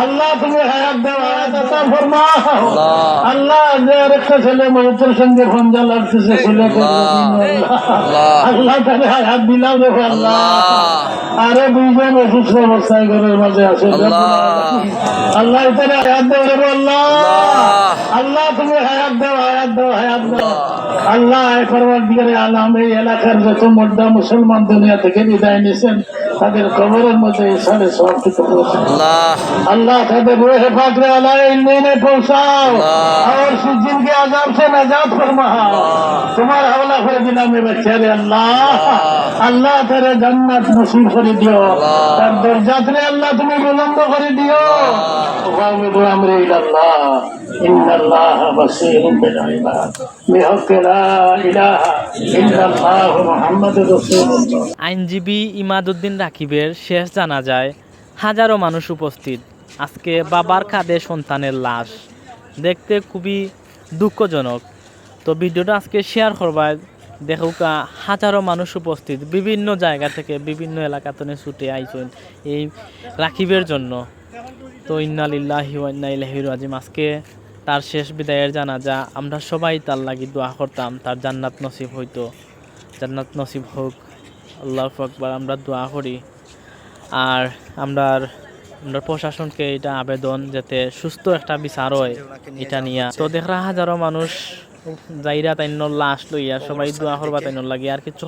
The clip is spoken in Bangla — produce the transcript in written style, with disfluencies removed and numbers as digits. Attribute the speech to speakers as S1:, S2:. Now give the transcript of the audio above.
S1: আল্লাহ তুমি হায়াত দাও, হায়াত আতা ফরমাও। আল্লাহ যে আরেকটা ছেলে মহিতের সঙ্গে ফঞ্জা লাগতেছে, ছেলে আল্লাহ তাহলে হায়াত দিলাম দেখো আল্লাহ। আরো দুইজন অসুস্থ অবস্থায় ঘরের মাঝে আছে, আল্লাহ তাহলে হায়াত দেও রে আল্লাহ। আল্লাহ তুমি হায়াত দাও, হায়াত দাও, হায়াত দাও। আল্লাহ পরওয়ারদিগারে আলম এই এলাকার যত মোদ্দা মুসলমান দুনিয়া থেকে বিদায় নিয়েছেন তাদের কবরের মধ্যে সাড়ে সমর্পিত করেছেন আল্লাহ। তাদের রোহে পাকরে আল্লাহ ইন্দিনে পৌঁছাও और सिज्जिन के आजाब से नजात फरमाओ। तुम्हारा हवाला করে দিলাম এ বাচ্চারে আল্লাহ। আল্লাহ তারে জান্নাত নসিব করে দিও, তার দরজাতে আল্লাহ তুমি বুলন্দ করে দিও। ওয়ামিদু আমরি ইলাল্লাহ ইন্নাল্লাহ বাসীরুম বিল ইবাদ বিহক লা ইলাহা ইল্লাল্লাহ মুহাম্মাদুর রাসূলুল্লাহ।
S2: আইনজীবী ইমাদউদ্দিন রাকিবের শেষ জানাজায় হাজারো মানুষ উপস্থিত। আজকে বাবার কাঁধে সন্তানের লাশ, দেখতে খুবই দুঃখজনক। তো ভিডিওটা আজকে শেয়ার করবায় দেখুকা হাজারো মানুষ উপস্থিত, বিভিন্ন জায়গা থেকে বিভিন্ন এলাকা থেকে ছুটে আইছেন এই রাকিবের জন্য। তো ইন্না লিল্লাহি ওয়া ইন্না ইলাইহি রাজিউন। আজকে তার শেষ বিদায়ের জানাজা, আমরা সবাই তার লাগি দোয়া করতাম, তার জান্নাত নসিব হইতো, জান্নাত নসিব হোক। আল্লাহু আকবার, আমরা দোয়া করি। আর আমরা প্রশাসনকে এটা আবেদন যাতে সুস্থ একটা বিচার হয় এটা নিয়ে। তো দেখরা হাজারো মানুষ যাইরা তাইন লাশ লইয়া সবাই দোয়া করবা তাইন লাগে, আর কিছু